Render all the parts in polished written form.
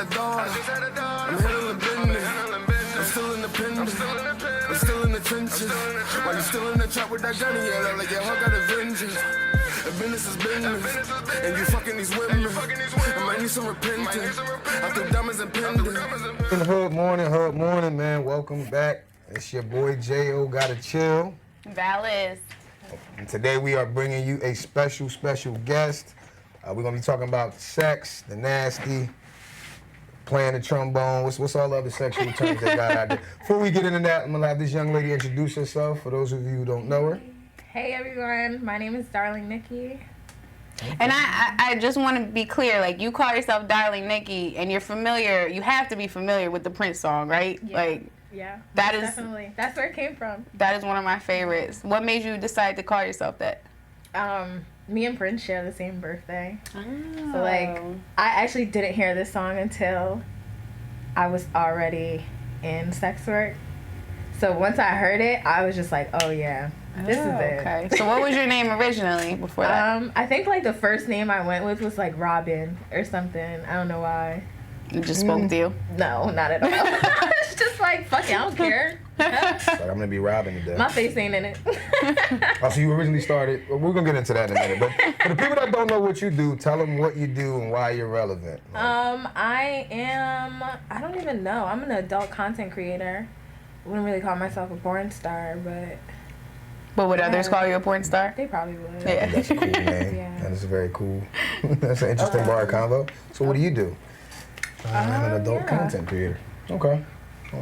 a daughter. I'm handling business. I'm still independent. I'm still in the trenches. While you still in the trap with that gun in your lap, like your heart got a vengeance. And business is business. And you fucking these women. I might need some repentance. I threw diamonds and pendants. Hood morning, man. Welcome back. It's your boy J.O. Gotta Chill. Valis. And today we are bringing you a special guest. We're gonna be talking about sex, the nasty, playing the trombone. What's all the other sexual terms they got out there? Before we get into that, I'm gonna have this young lady introduce herself for those of you who don't know her. Hey everyone, my name is Darling Nicky. And I just want to be clear, like, you call yourself Darling Nicky, and you're familiar, you have to be familiar with the Prince song, right? Yeah. Like, yeah, that is definitely, that's where it came from. That is one of my favorites. What made you decide to call yourself that? Me and Prince share the same birthday. Oh. So, like, I actually didn't hear this song until I was already in sex work. So once I heard it, I was just like, oh yeah, this is it. Okay. So what was your name originally before that? I think, like, the first name I went with was, like, Robin or something. I don't know why. It just spoke to you? No, not at all. It's just like, fuck it, I don't care. Like, I'm gonna be Robin today. My face ain't in it. Oh, so you originally started, well, we're gonna get into that in a minute, but for the people that don't know what you do, tell them what you do and why you're relevant. I don't even know. I'm an adult content creator. Wouldn't really call myself a porn star, but... But would others call you a porn star? They probably would. Yeah. That's a cool name. Yeah. That is very cool. That's an interesting bar combo. So what do you do? I'm an adult content creator. Okay.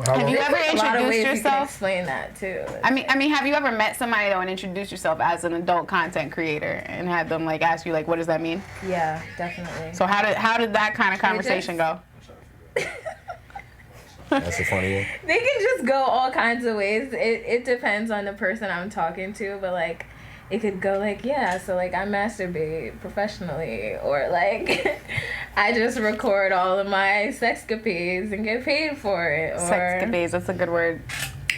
Have you ever a lot of ways introduced you can yourself? explain that too. I mean, have you ever met somebody though and introduced yourself as an adult content creator and had them like ask you like, what does that mean? Yeah, definitely. So how did that kind of conversation go? That's a funny one. They can just go all kinds of ways. It depends on the person I'm talking to, but like, it could go like, yeah, so like I masturbate professionally, or like I just record all of my sexcapades and get paid for it. Or Sexcapades, that's a good word.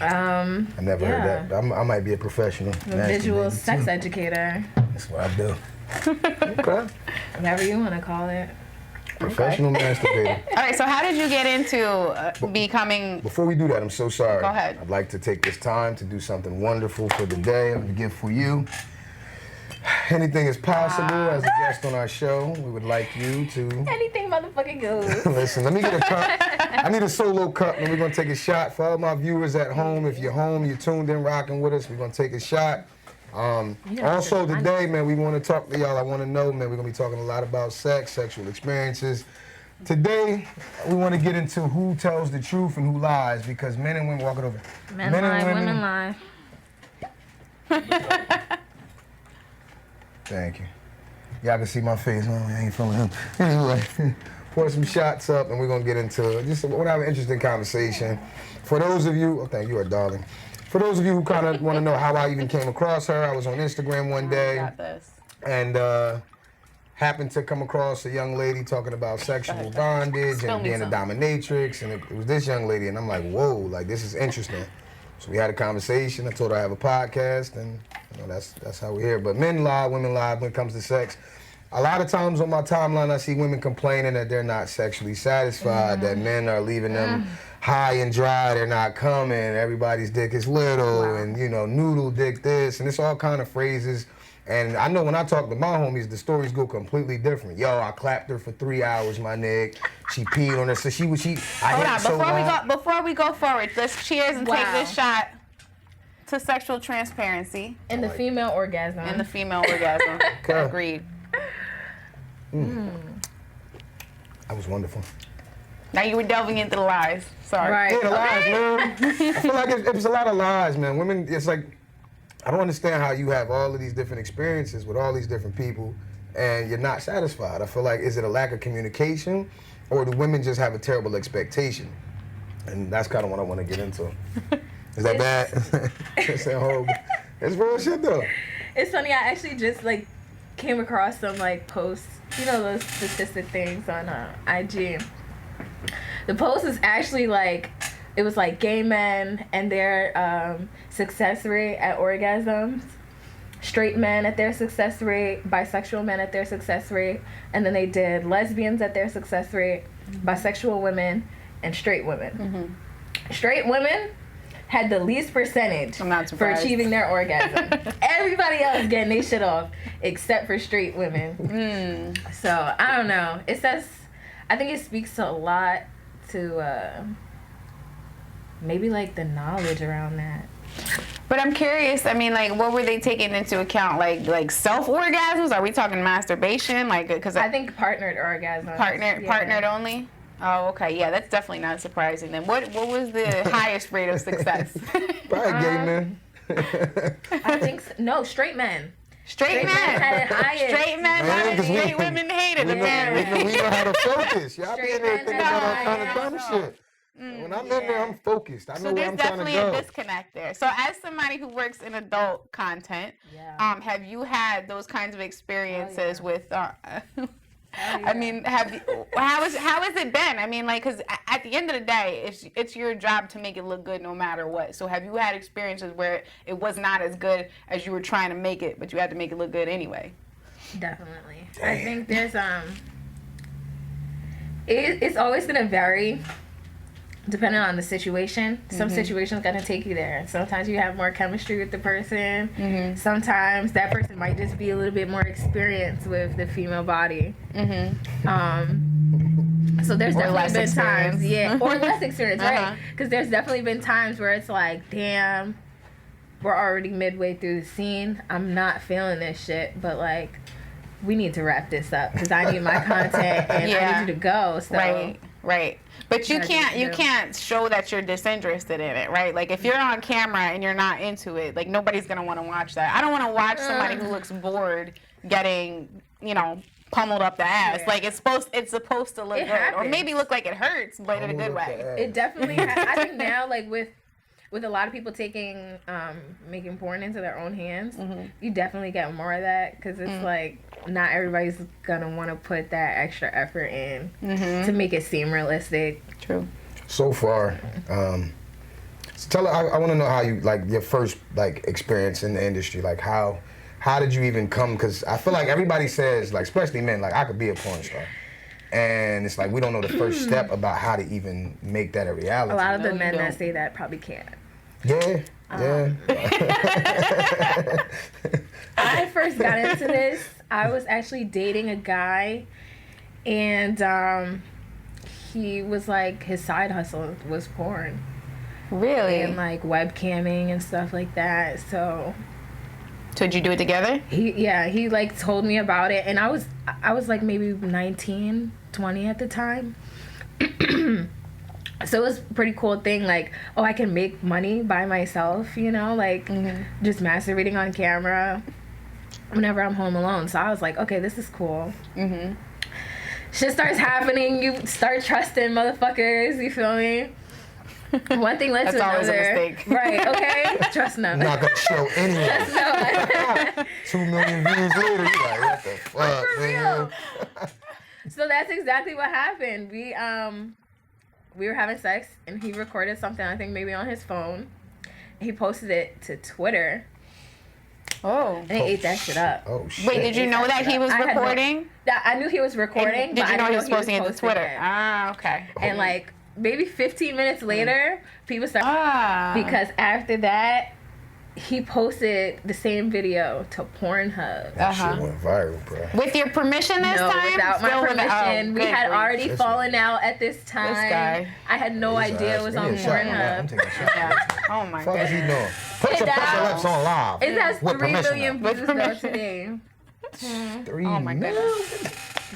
I never heard that. I might be a professional. A visual sex educator. That's what I do. Okay. Whatever you want to call it. Professional masturbator. All right, so how did you get into becoming... Before we do that, I'm so sorry. Go ahead. I'd like to take this time to do something wonderful for the day. I have a gift for you. Anything is possible. As a guest on our show, we would like you to... Anything motherfucking goes. Listen, let me get a cup. I need a solo cup, and we're going to take a shot. For all my viewers at home, if you're home, you're tuned in, rocking with us, we're going to take a shot. Also today, man, we want to talk to y'all. I want to know, man, we're going to be talking a lot about sex, sexual experiences. Today, we want to get into who tells the truth and who lies, because men and women, walk it over. Men lie, women lie. Thank you. Y'all can see my face. Oh, I ain't feeling him. Anyway, pour some shots up, and we're going to get into just we're going to have an interesting conversation. For those of you, oh, thank you, darling. For those of you who kind of want to know how I even came across her, I was on Instagram one day and happened to come across a young lady talking about sexual bondage and being a dominatrix, and it was this young lady, and I'm like, whoa, like this is interesting. So we had a conversation. I told her I have a podcast, and you know, that's how we're here. But men lie, women lie when it comes to sex. A lot of times on my timeline, I see women complaining that they're not sexually satisfied, that men are leaving them high and dry, they're not coming, everybody's dick is little, and you know, noodle dick this, and it's all kind of phrases. And I know when I talk to my homies, the stories go completely different. Yo, I clapped her for 3 hours, my nigga. She peed on her, so before we go forward, let's cheers and take this shot to sexual transparency. And the female orgasm. And the female orgasm. Agreed. That was wonderful. Now you were delving into the lies. Sorry. Right. Yeah, the lies, man. I feel like it's a lot of lies, man. Women, it's like, I don't understand how you have all of these different experiences with all these different people and you're not satisfied. I feel like, is it a lack of communication, or do women just have a terrible expectation? And that's kind of what I want to get into. Is that bad? It's horrible. It's real shit, though. It's funny, I actually just, like, came across some, like, posts, you know, those statistic things on IG. The post is actually, like, it was, like, gay men and their success rate at orgasms, straight men at their success rate, bisexual men at their success rate, and then they did lesbians at their success rate, bisexual women, and straight women. Straight women had the least percentage I'm not for surprised. achieving their orgasm. Everybody else getting their shit off except for straight women. So I don't know. It says, I think it speaks to a lot to maybe like the knowledge around that. But I'm curious. I mean, like, what were they taking into account? Like self orgasms? Are we talking masturbation? Like, because I think partnered orgasms. partnered only. Oh, okay. Yeah, that's definitely not surprising. Then what was the highest rate of success? Probably gay men. I think so. No, straight men. Straight men had it highest. Straight men Man, wanted 'cause we- straight women hated We it. know how to focus. Y'all be in Straight there men thinking have about all kind of high dumb ass. shit. When I'm in there, I'm focused. I know So where there's I'm trying to definitely a go. disconnect there. So as somebody who works in adult content, Yeah. have you had those kinds of experiences with? I yeah. mean, how has it been? I mean, like, because at the end of the day, it's your job to make it look good no matter what. So have you had experiences where it was not as good as you were trying to make it, but you had to make it look good anyway? Definitely. I think there's it's always gonna vary depending on the situation. Some situations gonna take you there. Sometimes you have more chemistry with the person. Sometimes that person might just be a little bit more experienced with the female body. So there's Or less definitely been times, experience. or less experience, right? Uh-huh. Because there's definitely been times where it's like, damn, we're already midway through the scene. I'm not feeling this shit, but like, we need to wrap this up because I need my content and I need you to go. So. Right. But you Yeah, can't can't show that you're disinterested in it, right? Like if you're on camera and you're not into it, like nobody's gonna want to watch that. I don't want to watch somebody who looks bored getting, pummeled up the ass. Yeah. Like it's supposed to look It good, or happens. maybe look like it hurts, but in a good way. It definitely. I think now, like with a lot of people taking making porn into their own hands, you definitely get more of that because it's like not everybody's gonna want to put that extra effort in to make it seem realistic. True. So far, so I want to know how you like your first like experience in the industry. Like how did you even come? Because I feel like everybody says, like especially men, like I could be a porn star. And it's like we don't know the first step about how to even make that a reality. A lot of the you men that don't. say that probably can't. Yeah. I first got into this, I was actually dating a guy, and he was like, his side hustle was porn Really? and like webcamming and stuff like that. So So did you do it together? he like told me about it, and I was like maybe 19, 20 at the time. So it was a pretty cool thing, like, oh, I can make money by myself, like just masturbating on camera whenever I'm home alone. So I was like, okay, this is cool. Shit starts happening, you start trusting motherfuckers, you feel me? One thing led to That's always a another. mistake. Right, okay? Trust none. Not gonna show anyone. Trust no. 2 million views later, you like, what the fuck, For man? real. So that's exactly what happened. We were having sex, and he recorded something, I think maybe on his phone. He posted it to Twitter, Oh. and he ate that shit up. Oh shit. Wait, did you know that he was I had no- recording? I knew he was recording, And but did you I know didn't he was posting it to posting Twitter? it. Ah, okay. And like maybe 15 minutes later, people started Ah. because after that, he posted the same video to Pornhub. Shit went viral, bro. With your permission this No, time? without my Still permission. oh, We good had grief. already This fallen out at this time. guy. I had no idea it was on I'm Pornhub. taking a shot. Yeah. Oh my What the fuck is he goodness. doing? Put your down. lips on live. It has With 3 permission million now. views though today. 3 Oh my goodness.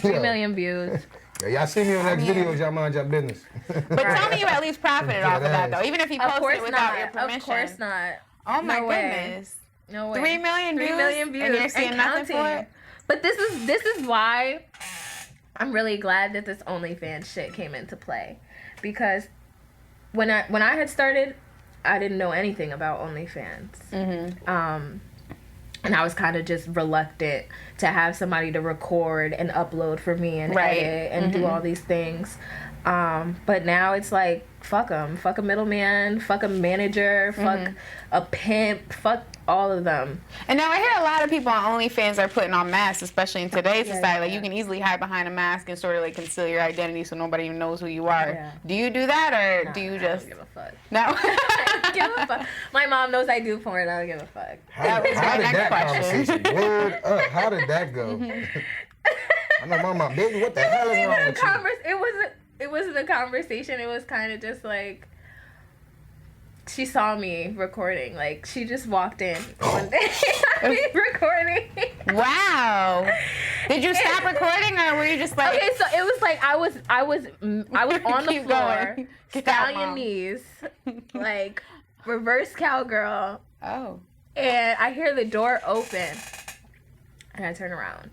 3 million views. Yeah, y'all see me on the next videos, y'all mind your business. But tell me you at least profited off of that though, even if he Of posted course it without your not. permission. Of course not. Oh my No way. goodness. No way. 3 million 3 views? million views. And you're seeing nothing for counting. it? But this is why I'm really glad that this OnlyFans shit came into play, because when I had started, I didn't know anything about OnlyFans. And I was kind of just reluctant to have somebody to record and upload for me and Right. edit and do all these things. But now it's like, fuck them. Fuck a middleman, fuck a manager, fuck a pimp, fuck all of them. And now I hear a lot of people on OnlyFans are putting on masks, especially in today's society. Like, you can easily hide behind a mask and sort of like conceal your identity so nobody even knows who you are. Yeah. Do you do that, or do you just... I don't give a fuck. No? I don't give a fuck. My mom knows I do porn. I don't give a fuck. How did that conversation? Word up. How did that go? I know my mom, baby, what the hell is wrong with you? It wasn't a conversation. It was kind of just like, she saw me recording. Like, she just walked in one day. Me recording. Wow. Did you stop recording, or were you just like... Okay, so it was like I was on the floor, down your knees, like reverse cowgirl. Oh. And I hear the door open, and I turn around.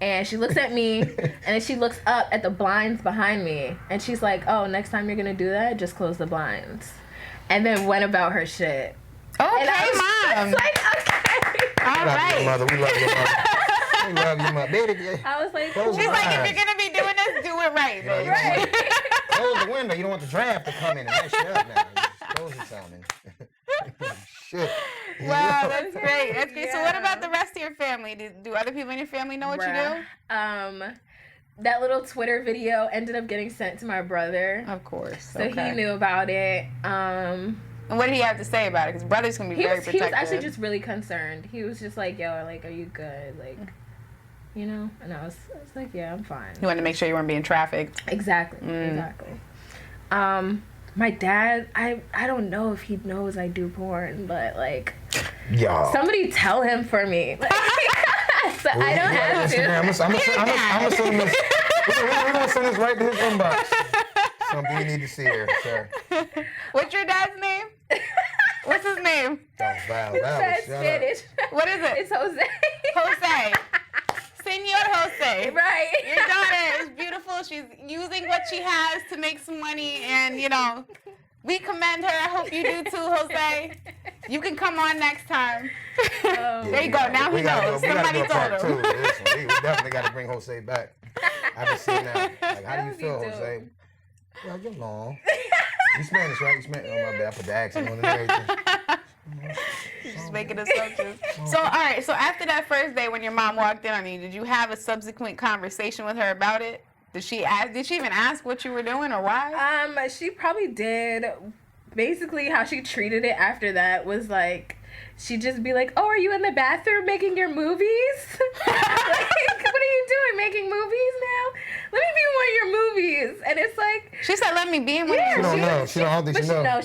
And she looks at me, and then she looks up at the blinds behind me, and she's like, "Oh, next time you're gonna do that, just close the blinds." And then went about her shit. Okay, and I was Mom. like, okay. All right. Mother, we love your mother. We love your mother. Baby, I was like, close She's the like, blinds. if you're gonna be doing this, do it right, baby. Right. Close the window. You don't want the draft to come in and mess you up now. Just close it, Simon. Shit. Wow, that's great. That's great. So what about the rest of your family? Do other people in your family know what you do? That little Twitter video ended up getting sent to my brother. Of course. So he knew about it. And what did he have to say about it? Because brothers can be very protective. He was actually just really concerned. He was just like, yo, like, are you good? Like, you know? And I was like, yeah, I'm fine. You wanted to make sure you weren't being trafficked. Exactly. Exactly. My dad, I don't know if he knows I do porn, but like, somebody tell him for me. Like, so I don't have to. I'm gonna send this. We're gonna send this right to his inbox. Something you need to see here, sir. What's your dad's name? What's his name? That's Spanish. What is it? It's Jose. Jose. Senor Jose. Right. Your daughter is beautiful. She's using what she has to make some money, and, you know, we commend her. I hope you do too, Jose. You can come on next time. There you go. Now he knows. Somebody told him. We definitely got to bring Jose back. I haven't seen that. Like, how do you feel, Jose? Well, you're long. You Spanish, right? You Spanish. Oh, my bad. I put the accent on and everything. Just making assumptions. So, all right. So after that first day when your mom walked in on you, did you have a subsequent conversation with her about it? Did she even ask what you were doing or why? She probably did. Basically, how she treated it after that was like, she'd just be like, "Oh, are you in the bathroom making your movies? Like, what are you doing, making movies now? Let me be in one of your movies." And it's like, she said, "Let me be in one of your movies."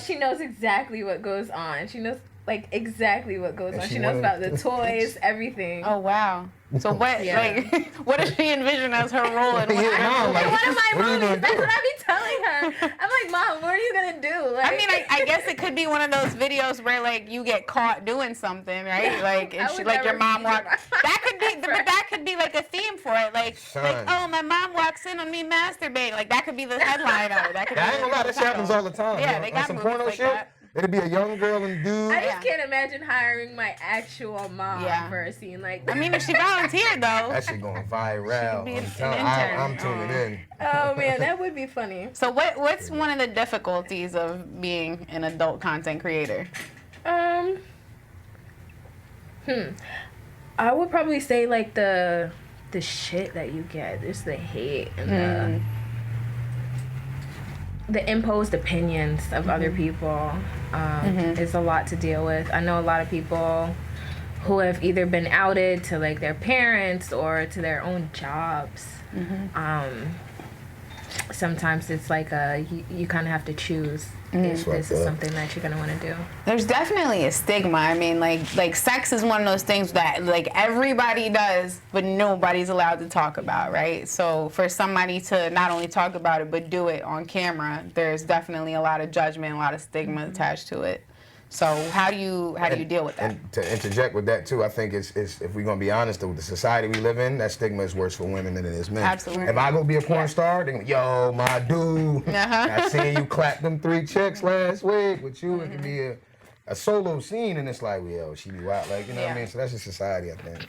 She knows exactly what goes on. She knows like exactly what goes on. She knows about the toys, everything. Oh wow. So what? Like, what does she envision as her role in one of my movies? That's what I be telling her. I'm like, "Mom, what are you gonna do?" Like, I mean, I guess it could be one of those videos where like you get caught doing something, right? Like, and she, like your mom walks. That could be, but that could be like a theme for it. Like, oh, my mom walks in on me masturbating. Like that could be the headline of it. That could I ain't gonna lie, this happens all the time. Yeah, they got some movies porno like shit. that. It'd be a young girl and dude. I just can't imagine hiring my actual mom for a scene like that. I mean, if she volunteered though. That shit going viral. I'm tuning in. Oh man, that would be funny. So what's one of the difficulties of being an adult content creator? I would probably say like the shit that you get, just the hate and the imposed opinions of other people is a lot to deal with. I know a lot of people who have either been outed to like their parents or to their own jobs. Sometimes it's like you kind of have to choose if this is something that you're gonna want to do. There's definitely a stigma. I mean, like sex is one of those things that like everybody does, but nobody's allowed to talk about, right? So for somebody to not only talk about it but do it on camera, there's definitely a lot of judgment, a lot of stigma attached to it. So how do you deal with that? And to interject with that too, I think it's if we're gonna be honest, with the society we live in, that stigma is worse for women than it is men. Absolutely. If I go be a porn star, then yo, my dude, I seen you clap them 3 chicks last week with you. It could be a solo scene, and it's like, yo, she be wild, like, you know what I mean? So that's just society, I think.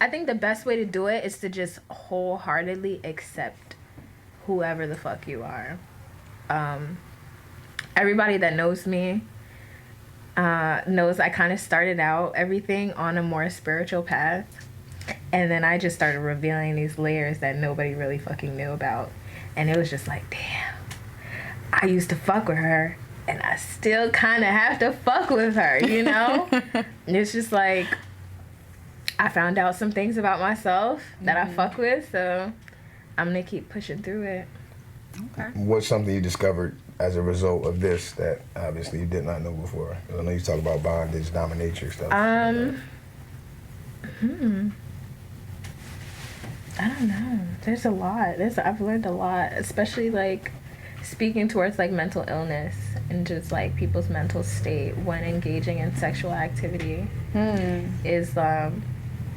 I think the best way to do it is to just wholeheartedly accept whoever the fuck you are. Everybody that knows me knows I kind of started out everything on a more spiritual path. And then I just started revealing these layers that nobody really fucking knew about. And it was just like, damn, I used to fuck with her. And I still kind of have to fuck with her, you know? And it's just like, I found out some things about myself that I fuck with. So I'm going to keep pushing through it. Okay. What's something you discovered as a result of this that obviously you did not know before? I know you talk about bondage, dominatrix stuff. I don't know. There's a lot. I've learned a lot, especially like speaking towards like mental illness and just like people's mental state when engaging in sexual activity is a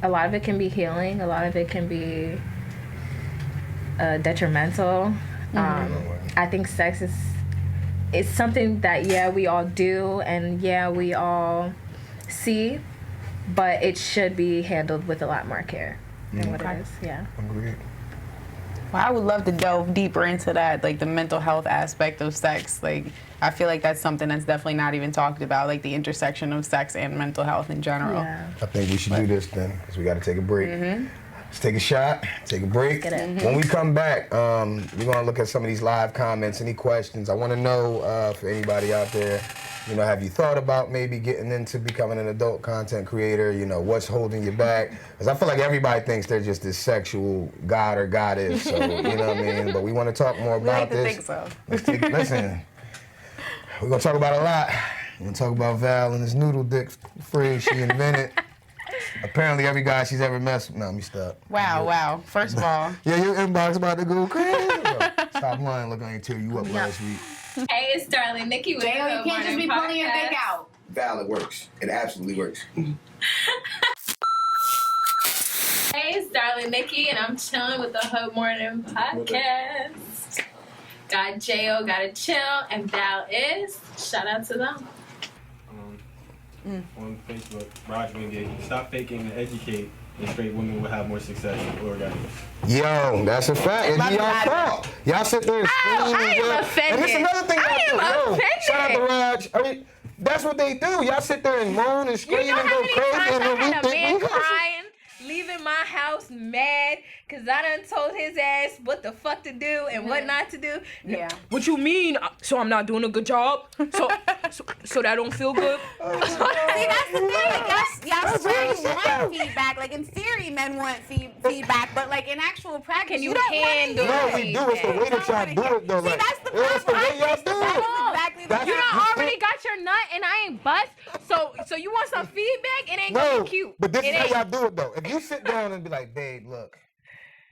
lot of it can be healing. A lot of it can be detrimental. I think sex is something that we all do and we all see, but it should be handled with a lot more care than what it is. Yeah. Agreed. Well, I would love to delve deeper into that, like the mental health aspect of sex. Like, I feel like that's something that's definitely not even talked about, like the intersection of sex and mental health in general. Yeah. I think we should do this then, because we got to take a break. Let's take a shot, take a break. When we come back, we're going to look at some of these live comments. Any questions? I want to know, for anybody out there, you know, have you thought about maybe getting into becoming an adult content creator? You know, what's holding you back? Because I feel like everybody thinks they're just this sexual god or goddess, so, you know what I mean? But we want to talk more about We like to this. think so. Listen, we're going to talk about a lot. We're going to talk about Val and this noodle dick phrase she invented. Apparently every guy she's ever messed with. No, let me stop. Wow. First of all. Yeah, your inbox about to go crazy. Stop lying, look, I ain't tell you up last week. Hey, it's Darling Nicky with J.O., you can't just be pulling your dick out. Val, it works. It absolutely works. Hey, it's Darling Nicky, and I'm chilling with the Hood Morning Podcast. Got J.O., gotta chill, and Val is. Shout out to them. On Facebook, Roger Wingate, stop faking and educate, and straight women will have more success in orgasms. Yo, that's a fact. It's y'all fault. Y'all sit there and scream. I am offended. And it's another thing y'all do. offended. Shout out to Raj. I mean, that's what they do. Y'all sit there and moan and scream You know and how go many crazy. times And I then had a we think man we crying, leaving my house mad, because I done told his ass what the fuck to do and what not to do? Yeah. What you mean? So I'm not doing a good job? So that don't feel good? See, that's the thing. Like, y'all swear you want feedback. Like, in theory, men want feedback, but, like, in actual practice, Can you don't want to handle hear No, it. we do. It's the way that y'all do it, though. See, Like, that's the it's the problem. way y'all do That's it. exactly the That's- You problem. done already got your nut and I ain't bust, so you want some feedback? It ain't gonna No, be cute. but this It is how ain't. y'all do it, though. If you sit down and be like, babe, look,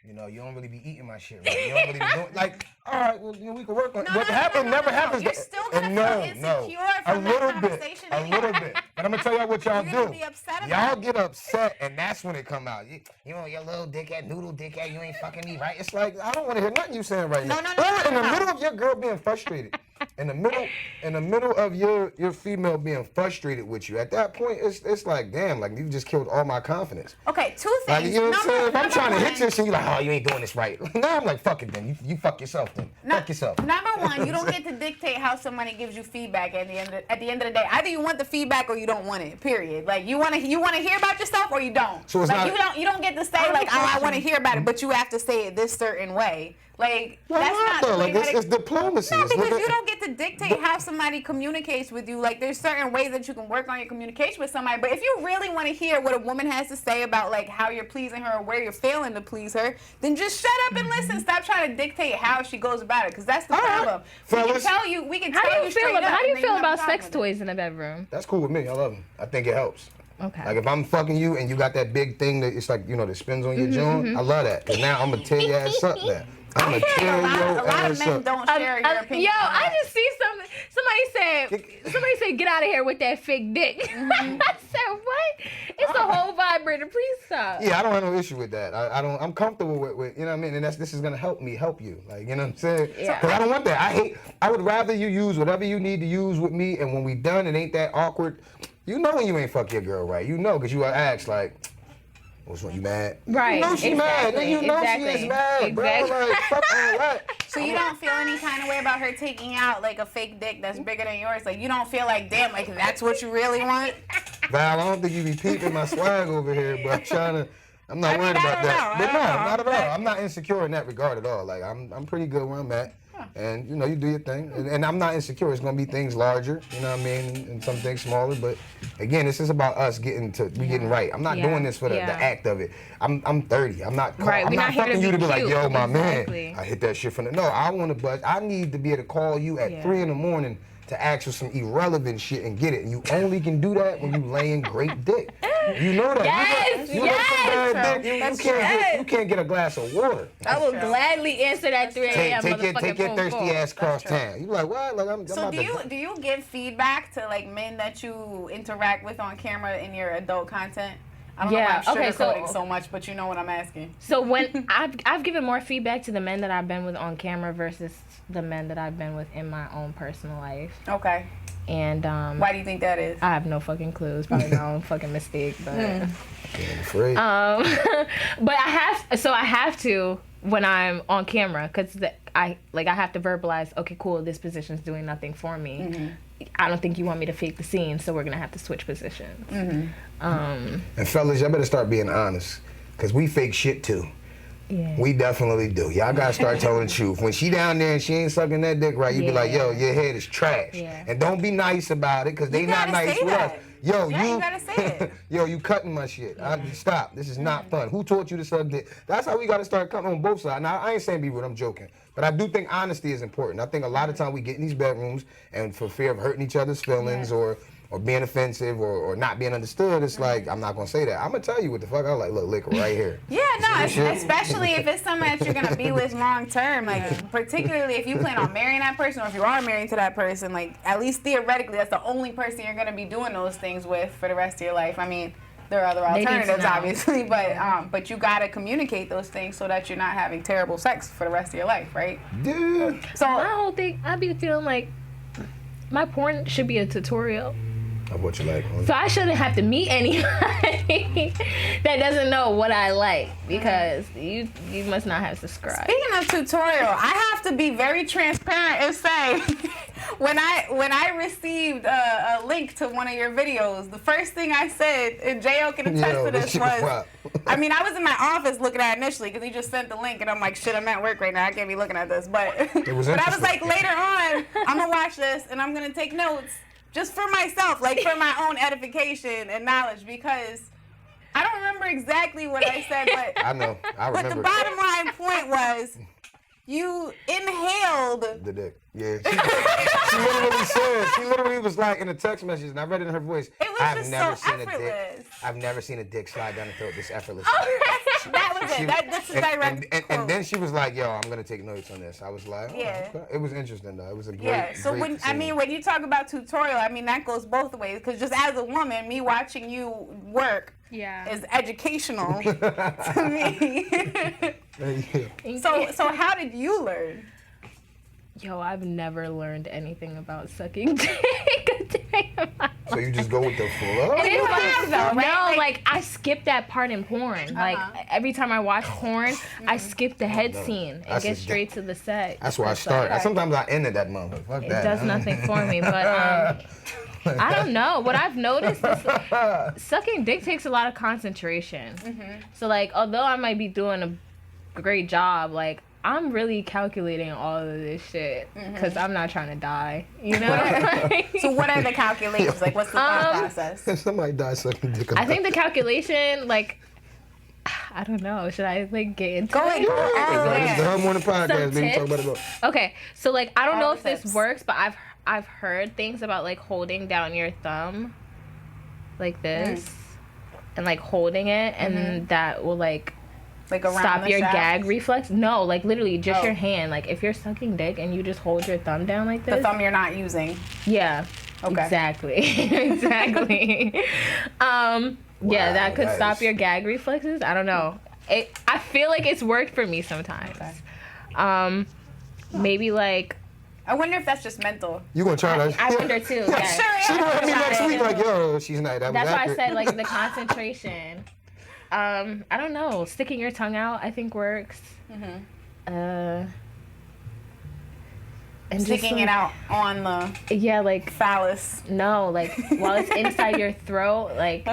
you know, you don't really be eating my shit right. You don't really be doing, like, all right, well, you know, we can work on it. What happened never happens. You're still gonna And feel insecure from that conversation A that you little had. bit. But I'm gonna tell y'all what y'all You're do. gonna be upset Y'all about it. get upset, and that's when it come out. You know, your little dickhead, noodle dickhead, you ain't fucking me right. It's like, I don't want to hear nothing you saying right now. No. Or in the middle of your girl being frustrated, in the middle of your female being frustrated with you, at that point, it's like, damn, like you just killed all my confidence. Okay, two Like, things. you know what I'm saying? If I'm Number trying to hit one- you and shit, you're like, oh, you ain't doing this right. Now I'm like, fuck it then. You fuck yourself then. Fuck yourself. Number one, you don't get to dictate how somebody gives you feedback at the end of the day. Either you want the feedback or you don't want it. Period. Like you want to hear about yourself or you don't. So it's like not- you don't get to say like, oh, I want to hear about it, but you have to say it this certain way. Like Why that's not, not though? the way Like, that it's diplomacy. No, It's because not you that- don't get to dictate how somebody communicates with you. Like there's certain ways that you can work on your communication with somebody. But if you really want to hear what a woman has to say about like how you're pleasing her or where you're failing to please her, then just shut up and listen. Stop trying to dictate how she goes about it, because that's the All right. problem. Fellas. We can How tell do you you straight feel up. about and then have a problem sex with it. toys in the bedroom? That's cool with me. I love them. I think it helps. Okay. Like if I'm fucking you and you got that big thing that it's like, you know, that spins on your joint, I love that. Cause now I'm gonna tear your ass up there. I'm gonna tear A lot your of ass men up. don't share your opinion. Yo, on I that. just see something. Somebody said, get out of here with that fake dick. I said, what? It's a whole vibrator. Please stop. Yeah, I don't have no issue with that. I'm comfortable with you know what I mean, and this is gonna help you. Like, you know what I'm saying? Yeah. Cause I don't want that. I would rather you use whatever you need to use with me, and when we done, it ain't that awkward. You know when you ain't fuck your girl right. You know, cause you are asked like, What's wrong? You mad? Right. You know she mad. Exactly. You know she is mad, bro. Like, fuck all that. So you don't feel any kind of way about her taking out like a fake dick that's bigger than yours? Like you don't feel like, damn, like that's what you really want? Val, I don't think you be peeping my swag over here, but I'm not worried about that. But no, not at all. I'm not insecure in that regard at all. Like I'm pretty good where I'm at. And you know, you do your thing, and I'm not insecure. It's gonna be things larger, you know what I mean, and some things smaller. But again, this is about us getting right. I'm not doing this for the act of it. I'm 30. I'm not. I'm not fucking you to be like, yo, my man, I hit that shit from the. No, I want to, but I need to be able to call you at 3 in.the morning to ask you some irrelevant shit and get it. And you only can do that when you laying great dick. You know that. You can't get a glass of water. I will gladly answer that 3 a.m. Take your thirsty ass cross town. You like what? Like I'm. So do you give feedback to like men that you interact with on camera in your adult content? I don't know why I'm sugarcoating so much, but you know what I'm asking. So when I've given more feedback to the men that I've been with on camera versus the men that I've been with in my own personal life. Okay. And why do you think that is? I have no fucking clue. It's probably my own fucking mistake, but I'm afraid. but I have to when I'm on camera because I have to verbalize. Okay, cool. This position's doing nothing for me. Mm-hmm. I don't think you want me to fake the scene, so we're gonna have to switch positions. Mm-hmm. And fellas, y'all better start being honest, cause we fake shit too. Yeah. We definitely do. Y'all gotta start telling the truth. When she down there and she ain't sucking that dick right, you be like, yo, your head is trash. Yeah. And don't be nice about it, cause they not nice with us. Yo, you gotta say it. Yo, you cutting my shit. Stop. This is not fun. Who taught you to suck dick? That's how we gotta start cutting on both sides. Now, I ain't saying be rude, I'm joking. But I do think honesty is important. I think a lot of time we get in these bedrooms and for fear of hurting each other's feelings or being offensive or not being understood, it's like, I'm not gonna say that. I'm gonna tell you what the fuck I like. Look, liquor right here. Yeah, no, especially if it's someone that you're gonna be with long term. Like, particularly if you plan on marrying that person or if you are married to that person, like, at least theoretically, that's the only person you're gonna be doing those things with for the rest of your life. I mean, there are other alternatives, obviously, but you gotta communicate those things so that you're not having terrible sex for the rest of your life, right? Dude. So my whole thing, I be feeling like my porn should be a tutorial. Of what you like. So I shouldn't have to meet anybody that doesn't know what I like because you must not have subscribed. Speaking of tutorial, I have to be very transparent and say when I received a link to one of your videos, the first thing I said, and J.O. can attest to this, was, I mean, I was in my office looking at it initially because he just sent the link and I'm like, shit, I'm at work right now. I can't be looking at this. But I was like, later on, I'm going to watch this and I'm going to take notes. Just for myself, like for my own edification and knowledge, because I don't remember exactly what I said, but I know, I remember. But the bottom line point was, you inhaled the dick. Yeah, she literally was like in a text message, and I read it in her voice. It was I've just never so seen effortless. a dick. I've never seen a dick slide down the throat this effortless. That was it. This is direct quote. And then she was like, "Yo, I'm gonna take notes on this." I was like, "Oh, Yeah. okay." It was interesting though. It was a great. Yeah. So great when you talk about tutorial, I mean that goes both ways. Because just as a woman, me watching you work is educational to me. So how did you learn? Yo, I've never learned anything about sucking dick. So you just go with the flow? It is fun though, right? No, like I skip that part in porn. Like every time I watch porn, I skip the head scene and get straight to the sex. That's where I start. Sometimes I end at that moment. Fuck that. It does nothing for me, but I don't know. What I've noticed is sucking dick takes a lot of concentration. Mm-hmm. So like, although I might be doing a great job, like I'm really calculating all of this shit because I'm not trying to die, you know? So what are the calculations? Like, what's the thought process? Somebody died sucking dick. I think the calculation, like, I don't know. Should I, like, get into it? It's the Hub Morning Podcast, baby. Talk about it. Okay, so, like, I don't know if this works, but I've heard things about, like, holding down your thumb like this and, like, holding it, and that will, like stop your gag reflex. No, like literally just your hand. Like if you're sucking dick and you just hold your thumb down like this. The thumb you're not using. Yeah. Okay. Exactly. Exactly. Yeah, that could stop your gag reflexes. I don't know. I feel like it's worked for me sometimes. Okay. Maybe like. I wonder if that's just mental. You gonna try that? I wonder too. Yeah. She gonna hit me next week like, yo, she's not. That's why I said like the concentration. I don't know. Sticking your tongue out, I think works. And Sticking it out on the phallus. No, like while it's inside your throat, like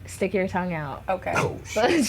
stick your tongue out. Okay. Oh shit!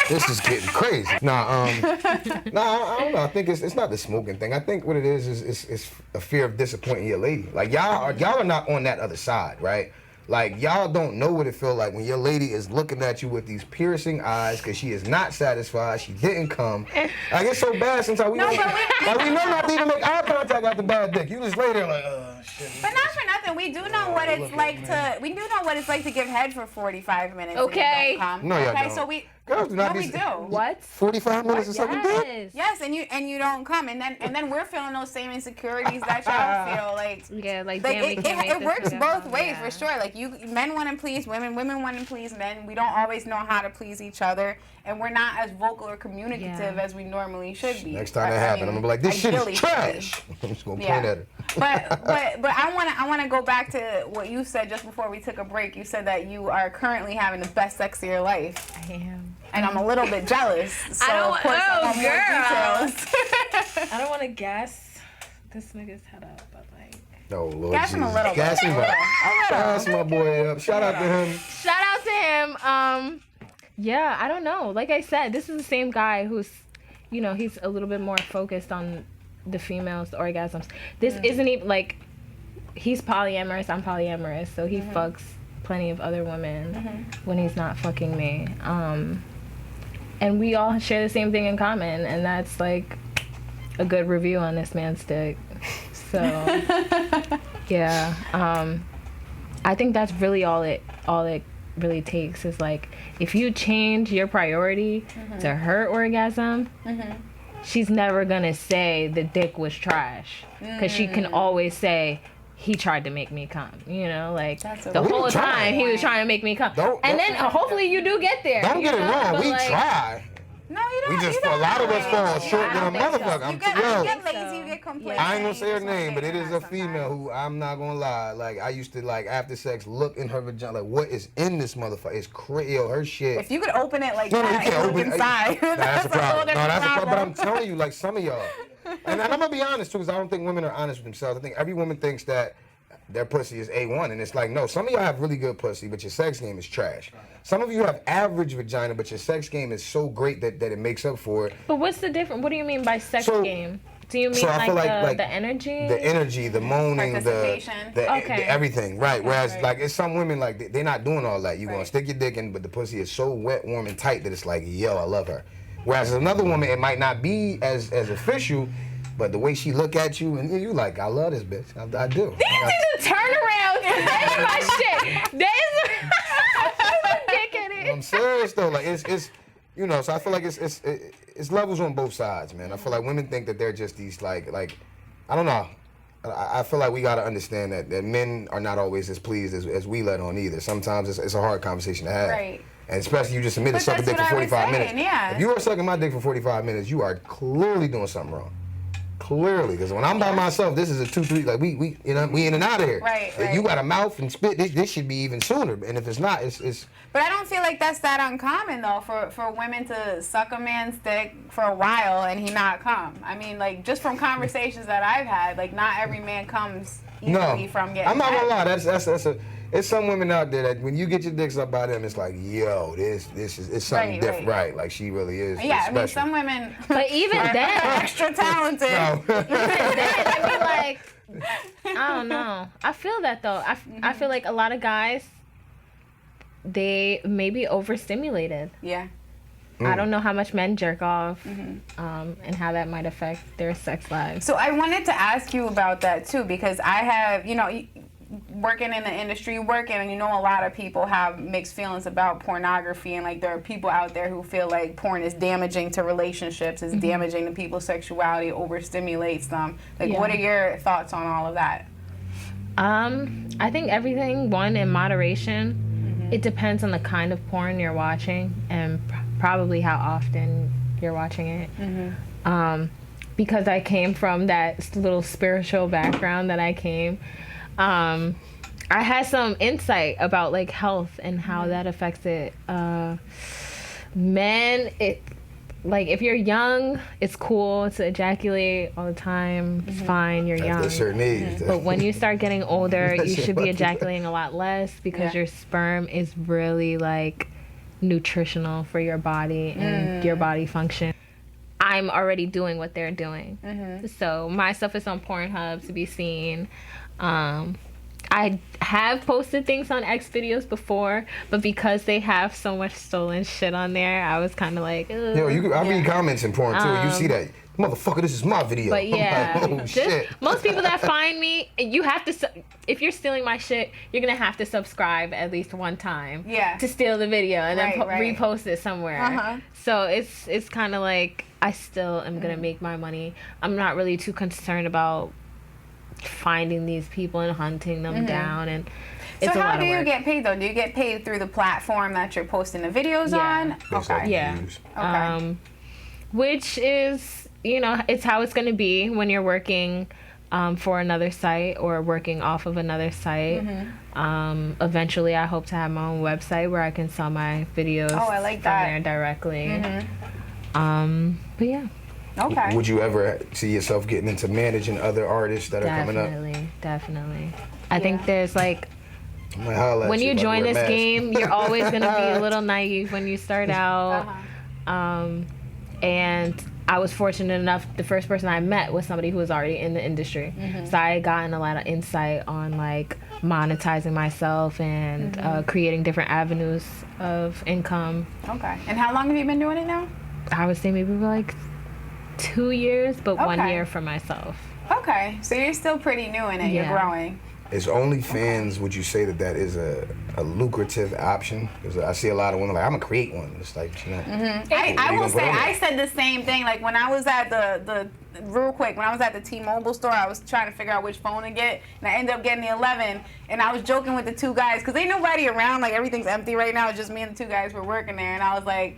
This is getting crazy. I don't know. I think it's not the smoking thing. I think what it is a fear of disappointing your lady. Like y'all are not on that other side, right? Like y'all don't know what it feels like when your lady is looking at you with these piercing eyes because she is not satisfied. She didn't come. Like it's so bad sometimes we know not to even make eye contact after bad dick. You just lay there like, shit. But not for nothing, we do know what it's like to give head for 45 minutes. Okay. And you don't come. No, y'all okay, don't. so we. Girls do not No, be- we do. What? 45 minutes or something dick? Yes, and you don't come, and then we're feeling those same insecurities that y'all feel. Like damn, we can't make it this works together. both ways for sure. Like men want to please women, women want to please men. We don't always know how to please each other, and we're not as vocal or communicative as we normally should be. Next time that happens, I'm gonna be like, this shit ideally is trash. I'm just gonna point at it. But I wanna go back to what you said just before we took a break. You said that you are currently having the best sex of your life. I am. And I'm a little bit jealous. So don't- of course I want more details. I don't want to gas this nigga's head up, but like. Oh Lord Gas him a Jesus. little Gas bit. him up. Gas my boy up. Shout out to him. Shout out to him. Yeah, I don't know. Like I said, this is the same guy who's, he's a little bit more focused on the females' orgasms. This isn't even like, he's polyamorous, I'm polyamorous, so he fucks plenty of other women when he's not fucking me. And we all share the same thing in common, and that's like a good review on this man's dick. So, yeah. I think that's really all it really takes is like, if you change your priority to her orgasm, she's never gonna say the dick was trash, because she can always say, he tried to make me come, like the whole time he was trying to make me come. And then hopefully you do get there. Don't get it wrong. We try. No, you don't. We just, you for a don't. lot of us, fall short than a think so. motherfucker. You get lazy, you get complacent. I ain't gonna say her you just name, but wanna it is get a female who, I'm not gonna lie, like I used to, like after sex, look in her vagina, like what is in this motherfucker? It's crazy, her shit. If you could open it like No, you that can't and open look it. inside, Nah, that's a problem. No, that's a problem. But I'm problem. telling you, like some of y'all, and I'm gonna be honest too, because I don't think women are honest with themselves. I think every woman thinks that their pussy is A1, and it's like, no, some of y'all have really good pussy, but your sex game is trash. Some of you have average vagina, but your sex game is so great that it makes up for it. But what's the difference? What do you mean by sex game? Do you mean I feel like the energy? The energy, the moaning, the Participation. Okay. everything, right? Whereas Right. like it's some women like they're not doing all that. You gonna stick your dick in, but the pussy is so wet, warm, and tight that it's like, yo, I love her. Whereas another woman, it might not be as official, but the way she look at you and you like, I love this bitch. I do. These are the turnarounds. That's my shit. I'm serious though. Like it's so I feel like it's levels on both sides, man. I feel like women think that they're just these like I don't know. I feel like we gotta understand that men are not always as pleased as we let on either. Sometimes it's a hard conversation to have. Right. And especially you just admit to But suck a that's dick for what I was 45 saying, minutes. yeah. If you are sucking my dick for 45 minutes, you are clearly doing something wrong. Clearly, because when I'm by myself, this is a 2-3. Like we in and out of here. Right, If right. you got a mouth and spit, this should be even sooner. And if it's not, it's. But I don't feel like that's that uncommon though for women to suck a man's dick for a while and he not come. I mean, like just from conversations that I've had, like not every man comes easily from getting. I'm not gonna head. lie. It's some women out there that when you get your dicks up by them, it's like, yo, this is it's something Right, different, right. right? Like she really is. Yeah, it's I mean special. some women But even are then, extra talented. No. I mean, like, I don't know. I feel that though. I feel like a lot of guys, they may be overstimulated. Yeah. I don't know how much men jerk off, and how that might affect their sex lives. So I wanted to ask you about that too, because I have, working in the industry, and a lot of people have mixed feelings about pornography, and like there are people out there who feel like porn is damaging to relationships, is damaging to people's sexuality, overstimulates them. Like, what are your thoughts on all of that? I think everything, in moderation. It depends on the kind of porn you're watching and probably how often you're watching it. Because I came from that little spiritual background that I came, I had some insight about like health and how that affects it. Men, like if you're young, it's cool to ejaculate all the time. It's fine, you're young. At a certain age. But when you start getting older, you should be fucking- ejaculating a lot less because your sperm is really like nutritional for your body and your body function. I'm already doing what they're doing. So my stuff is on Pornhub to be seen. I have posted things on X videos before, but because they have so much stolen shit on there, I was kind of like, ugh. Yo, I read comments in porn too. You see that, motherfucker, this is my video. But yeah, I'm like, oh, shit. Most people that find me, you have to, if you're stealing my shit, you're going to have to subscribe at least one time to steal the video and then repost it somewhere. So it's kind of like, I still am going to make my money. I'm not really too concerned about finding these people and hunting them down, and it's so a lot how of do you work. get paid though? Do you get paid through the platform that you're posting the videos on? Based off Yeah. views. Okay. Which is, you know, it's how it's going to be when you're working for another site or working off of another site. Eventually I hope to have my own website where I can sell my videos I like from that. there directly. But yeah, Okay. Would you ever see yourself getting into managing other artists that are coming up? definitely. I think there's like, I'm like, holla at when you if I join wear a this mask. game, you're always going to be a little naive when you start out. And I was fortunate enough, the first person I met was somebody who was already in the industry. So I had gotten a lot of insight on like monetizing myself and creating different avenues of income. Okay. And how long have you been doing it now? I would say maybe like 2 years, but 1 Okay. year for myself. Okay. So you're still pretty new in it. You're Yeah. growing. Is OnlyFans, would you say that is a lucrative option? Because I see a lot of women like, I'm gonna create one. It's like, you know. I will say, I said. said the same thing. Like when I was at the real quick, when I was at the T-Mobile store, I was trying to figure out which phone to get, and I ended up getting the 11. And I was joking with the two guys because ain't nobody around. Like everything's empty right now. It's just me and the two guys were working there, and I was like,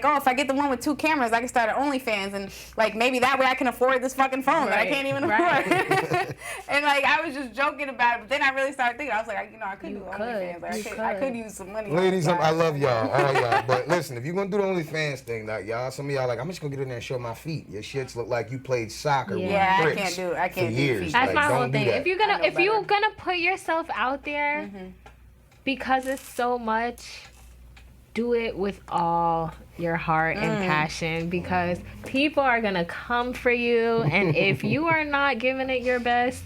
oh, if I get the one with 2 cameras, I can start an OnlyFans, and like maybe that way I can afford this fucking phone that I can't even afford. And like I was just joking about it, but then I really started thinking. I was like, I could do OnlyFans. Like, I could use some money. Ladies, on the I side. love y'all, all y'all. But listen, if you're gonna do the OnlyFans thing, like y'all, some of y'all like, I'm just gonna get in there and show my feet. Your shits look like you played soccer Yeah, I with can't bricks do it. I can't for do years. feet. That's Like, my whole don't do thing. that. If you're gonna put yourself out there, because it's so much, do it with all your heart and passion, because people are gonna come for you, and if you are not giving it your best,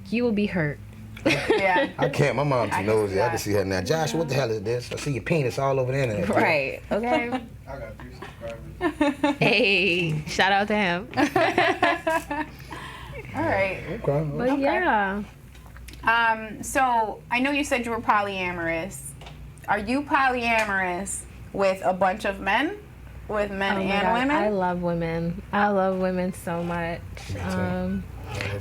you will be hurt. Yeah. I can't. My mom too can nosy. see I can that. see her now. Josh, what the hell is this? I see your penis all over the internet. Right. Okay. I got 3 subscribers. Hey, shout out to him. All right. Okay. But yeah. So I know you said you were polyamorous. Are you polyamorous with a bunch of men? With men Oh my and God, women? I love women. I love women so much.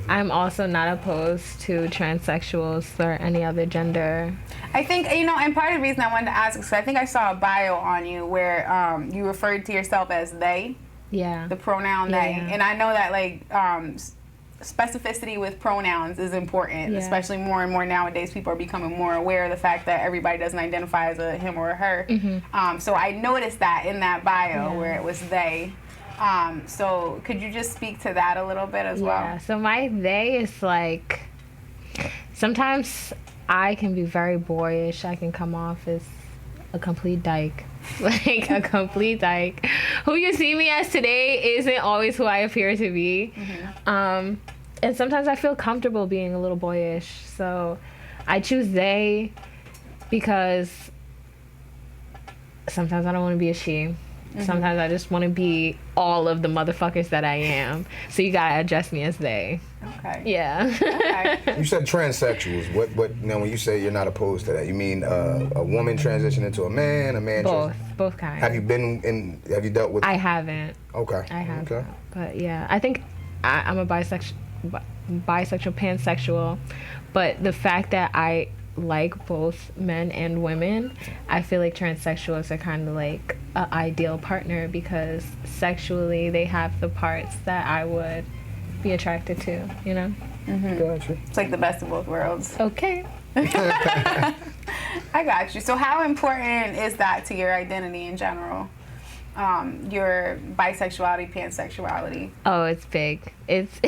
I'm also not opposed to transsexuals or any other gender. I think, and part of the reason I wanted to ask is 'cause I think I saw a bio on you where you referred to yourself as they, Yeah. the pronoun they. Yeah. And I know that specificity with pronouns is important, Yeah. especially more and more nowadays. People are becoming more aware of the fact that everybody doesn't identify as a him or a her. So I noticed that in that bio where it was they. So could you just speak to that a little bit as Yeah. well? So my they is like, sometimes I can be very boyish. I can come off as a complete dyke. Like a complete dyke. Who you see me as today isn't always who I appear to be. And sometimes I feel comfortable being a little boyish. So I choose they because sometimes I don't want to be a she. Sometimes I just want to be all of the motherfuckers that I am. So you gotta address me as they. Okay. Yeah. Okay. You said transsexuals. What? Now, when you say you're not opposed to that, you mean a woman transition into a man Both kinds. Have you dealt with? I haven't. Okay. I have. Okay. But yeah, I think I'm a bisexual, pansexual. But the fact that I like both men and women, I feel like transsexuals are kind of like an ideal partner because sexually they have the parts that I would be attracted to, you know? Gotcha. It's like the best of both worlds. Okay. I got you. So how important is that to your identity in general? Your bisexuality, pansexuality? Oh, it's big. It's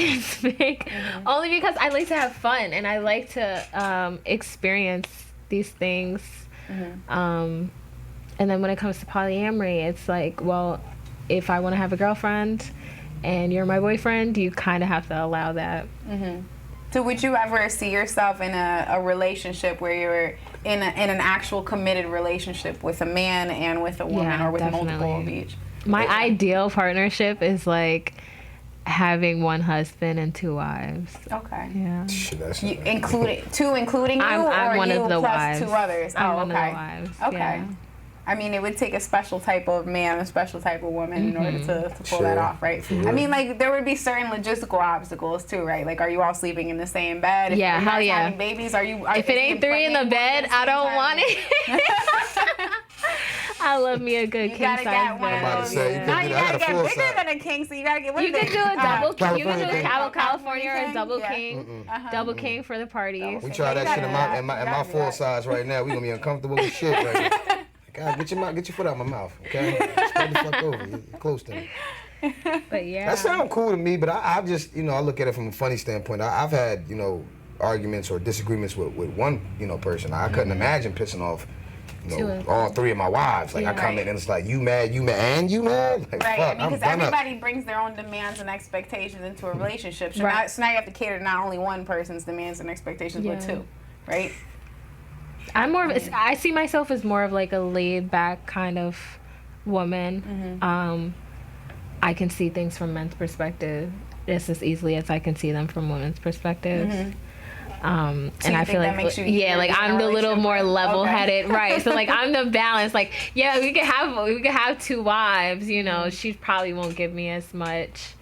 big. Only because I like to have fun and I like to experience these things. And then when it comes to polyamory, it's like, well, if I want to have a girlfriend and you're my boyfriend, you kind of have to allow that. So would you ever see yourself in a relationship where you're in an actual committed relationship with a man and with a woman, or with multiple of each? My ideal partnership is like having one husband and 2 wives. Okay. Yeah. Including you, I'm or one you of the plus wives. 2 others? I'm Oh, one okay. of the wives. Okay. Yeah. I mean, it would take a special type of man, a special type of woman in order to pull that Sure. off, right? I mean, like, there would be certain logistical obstacles, too, right? Like, are you all sleeping in the same bed? If Yeah, you guys hell yeah. having babies, if If it ain't 3 in the bed, I don't want it. I love me a good You king gotta size get one bed. of about to those. say, you Now could you do- I gotta got a get full bigger size. than a king, so you gotta get. You could do a double. You could do a California California or a double Yeah. king. Double king for the parties. We try that shit in my full size right now. We gonna be uncomfortable as shit right now. God, get your foot out my mouth, okay? Spread the fuck over. You're close to me. But yeah. That sounds cool to me, but I just, I look at it from a funny standpoint. I've had, arguments or disagreements with one, person. I couldn't imagine pissing off, all 3 of my wives. Like, I come in and it's like, you mad, and you mad? Like, Right, fuck, I mean, because I'm done up. everybody brings their own demands and expectations into a relationship. So, Right. now you have to cater to not only one person's demands and expectations, but 2, right? I'm more of I see myself as more of like a laid back kind of woman. I can see things from men's perspective just as easily as I can see them from women's perspectives. And you I think feel that like makes you easier like to be in I'm a the little more relationship? level-headed, right? So like I'm the balance. Like we could have 2 wives. She probably won't give me as much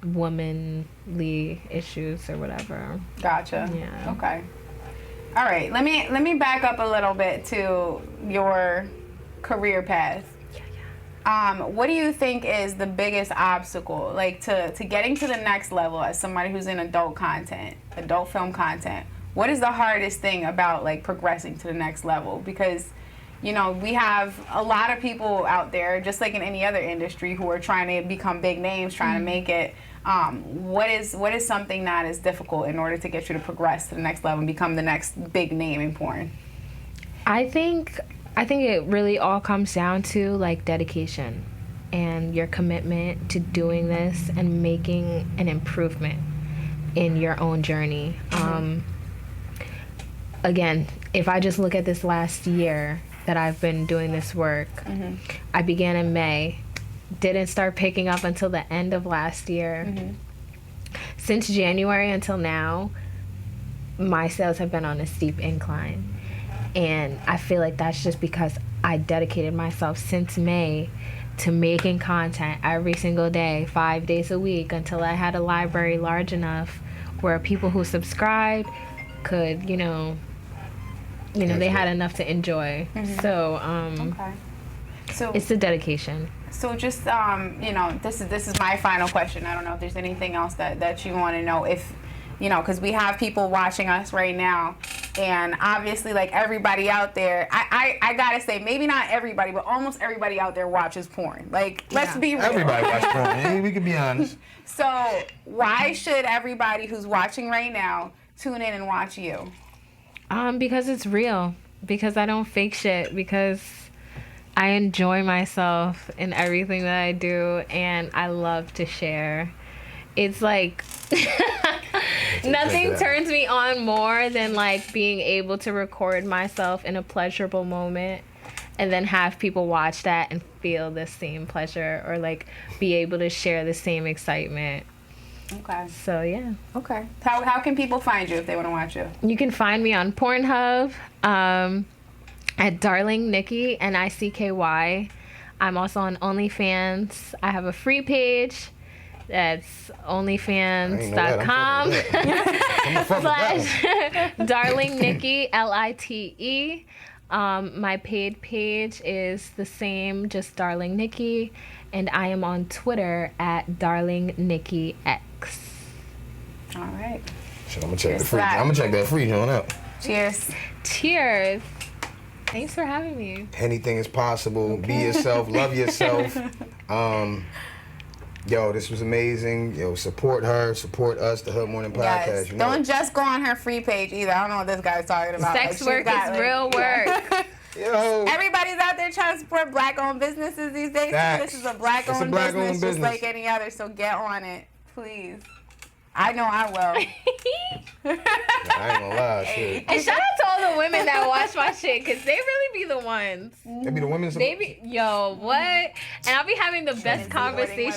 womanly issues or whatever. Gotcha. Yeah. Okay. All right. Let me back up a little bit to your career path. What do you think is the biggest obstacle, like to getting to the next level as somebody who's in adult film content? What is the hardest thing about like progressing to the next level? Because, we have a lot of people out there, just like in any other industry, who are trying to become big names, trying to make it. What is something that is difficult in order to get you to progress to the next level and become the next big name in porn? I think it really all comes down to like dedication and your commitment to doing this and making an improvement in your own journey. Again, if I just look at this last year that I've been doing this work, I began in May, didn't start picking up until the end of last year. Since January until now, my sales have been on a steep incline. And I feel like that's just because I dedicated myself since May to making content every single day, 5 days a week, until I had a library large enough where people who subscribed could, they had enough to enjoy. So, Okay. So it's the dedication. So just this is my final question. I don't know if there's anything else that you want to know. If because we have people watching us right now, and obviously, like everybody out there, I gotta say, maybe not everybody, but almost everybody out there watches porn. Like, let's be real. Everybody watch porn. We can be honest. So why should everybody who's watching right now tune in and watch you? Because it's real. Because I don't fake shit. Because I enjoy myself in everything that I do, and I love to share. It's like nothing turns me on more than like being able to record myself in a pleasurable moment and then have people watch that and feel the same pleasure or like be able to share the same excitement. Okay. So yeah. Okay. How can people find you if they want to watch you? You can find me on Pornhub at Darling Nicky, Nicky. I'm also on OnlyFans. I have a free page. That's onlyfans.com / Darling Nicky, Lite. My paid page is the same, just Darling Nicky, and I am on Twitter at Darling Nicky X. All right. Shit, I'm gonna check the Cheers free. to that. I'm gonna check that free joint out. Cheers. Cheers. Thanks for having me. Anything is possible. Be yourself. Love yourself. Yo, this was amazing. Yo, support her. Support us, the Hood Morning Podcast. Yes. You know Don't it. just go on her free page either. I don't know what this guy's talking about. Sex work is real work. Yo. Everybody's out there trying to support black-owned businesses these days. Facts. This is a black-owned It's a black-owned business, just business. like any other. So get on it, please. I know I will. I ain't gonna lie, shit. And shout out to all the women that watch my shit, because they really be the ones. They be the women. They be, yo, what? And I'll be having the best conversations.